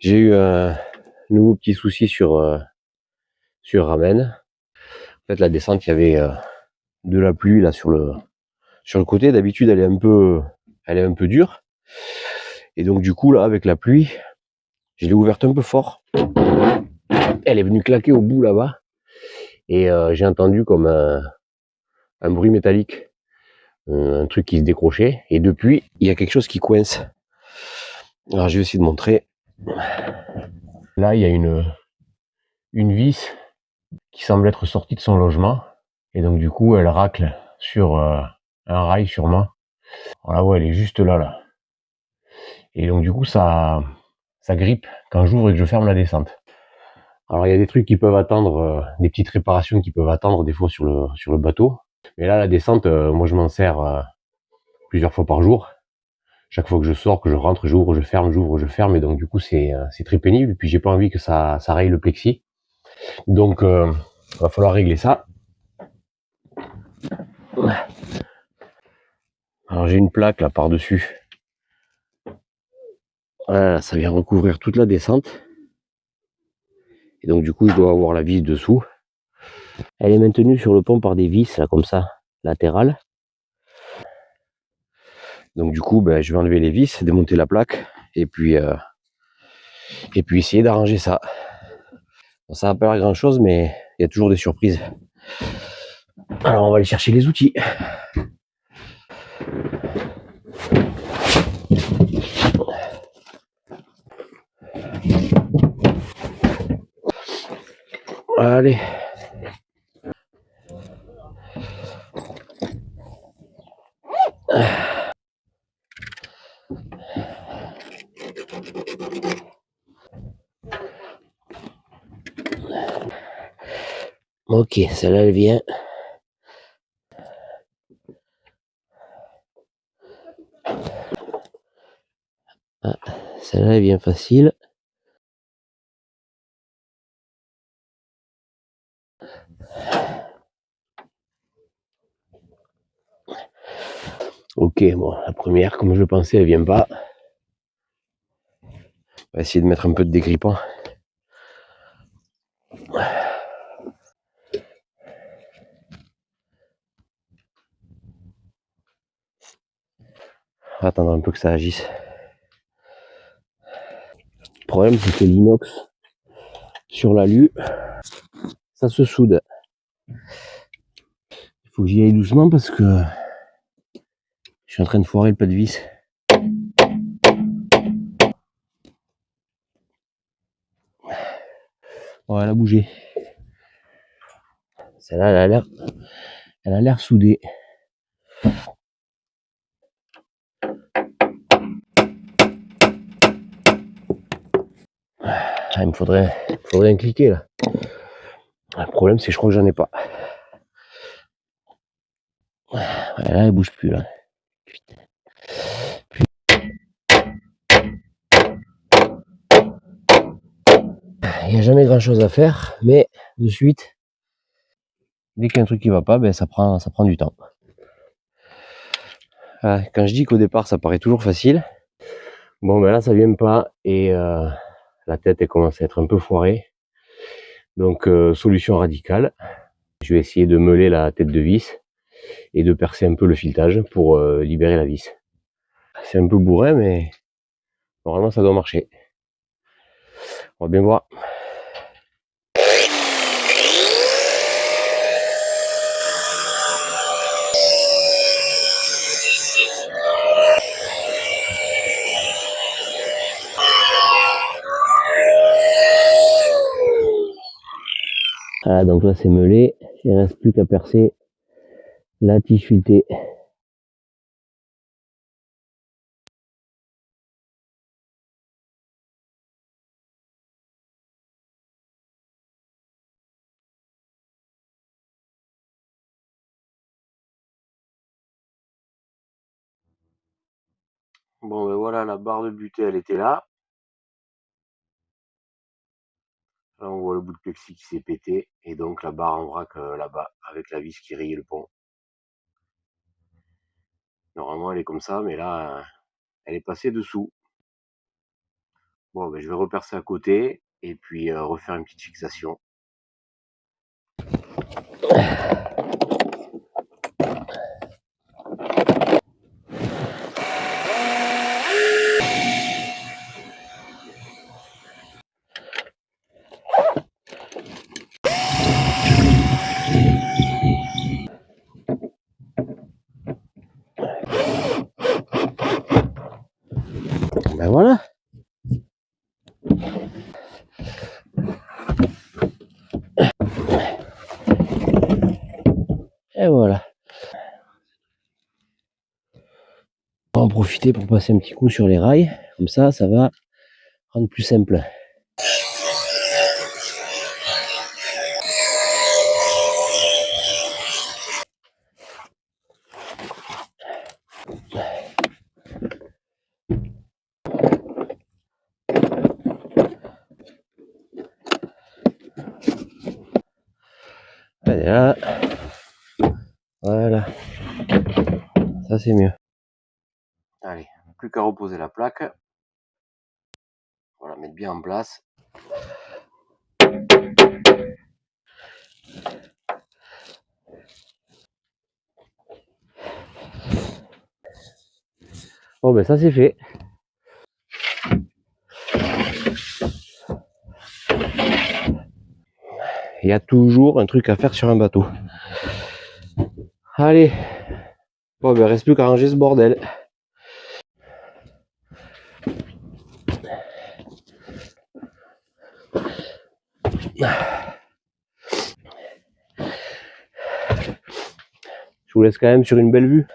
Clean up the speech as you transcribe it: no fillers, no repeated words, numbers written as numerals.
J'ai eu un nouveau petit souci sur Ramen. En fait, la descente, il y avait de la pluie là sur le côté. D'habitude, elle est un peu dure. Et donc du coup, là, avec la pluie, je l'ai ouverte un peu fort. Elle est venue claquer au bout là-bas. Et j'ai entendu comme un bruit métallique, un truc qui se décrochait. Et depuis, il y a quelque chose qui coince. Alors, je vais essayer de montrer. Là, il y a une vis qui semble être sortie de son logement. Et donc du coup, elle racle sur un rail sûrement. Alors là, ouais, elle est juste là. Et donc du coup, ça grippe quand j'ouvre et que je ferme la descente. Alors il y a des trucs qui peuvent attendre, des petites réparations qui peuvent attendre des fois sur le bateau. Mais là, la descente, moi je m'en sers plusieurs fois par jour. Chaque fois que je sors, que je rentre, j'ouvre, je ferme. Et donc du coup, c'est très pénible. Et puis j'ai pas envie que ça raye le plexi. Donc va falloir régler ça. Alors j'ai une plaque là par-dessus. Voilà, ça vient recouvrir toute la descente. Et donc du coup, je dois avoir la vis dessous. Elle est maintenue sur le pont par des vis là comme ça, latérales. Donc du coup, je vais enlever les vis, démonter la plaque et puis essayer d'arranger ça. Bon, ça va pas l'air grand chose, mais il y a toujours des surprises. Alors on va aller chercher les outils. Allez. Ok, celle-là elle vient. Ah, celle-là elle vient facile. Ok, bon, la première, comme je le pensais, elle vient pas. On va essayer de mettre un peu de dégrippant. On va attendre un peu que ça agisse. Le problème, c'est que l'inox sur l'alu, ça se soude. Il faut que j'y aille doucement parce que je suis en train de foirer le pas de vis. Oh, elle a bougé. Celle-là, elle a l'air soudée. Ah, il me faudrait un cliquet là. Le problème, c'est que je crois que j'en ai pas. Ouais, là, elle bouge plus là. Putain. Il n'y a jamais grand chose à faire, mais de suite, dès qu'il y a un truc qui va pas, ça prend du temps. Quand je dis qu'au départ ça paraît toujours facile, bon là ça vient pas et la tête elle commence à être un peu foirée. Donc solution radicale, je vais essayer de meuler la tête de vis et de percer un peu le filetage pour libérer la vis. C'est un peu bourrin mais normalement ça doit marcher. On va bien voir. Voilà, donc là c'est meulé, il reste plus qu'à percer la tige filetée. Bon voilà, la barre de butée elle était là. Là on voit le bout de plexi qui s'est pété et donc la barre en vrac là-bas avec la vis qui rayait le pont. Normalement elle est comme ça mais là elle est passée dessous. Bon, ben, je vais repercer à côté et puis refaire une petite fixation. Ben voilà. Et voilà. On va en profiter pour passer un petit coup sur les rails. Comme ça va rendre plus simple. Allez là. Voilà. Ça c'est mieux. Allez, plus qu'à reposer la plaque. Voilà, mettre bien en place. Bon ben ça c'est fait. Il y a toujours un truc à faire sur un bateau. Allez. Bon ben reste plus qu'à ranger ce bordel. Je vous laisse quand même sur une belle vue.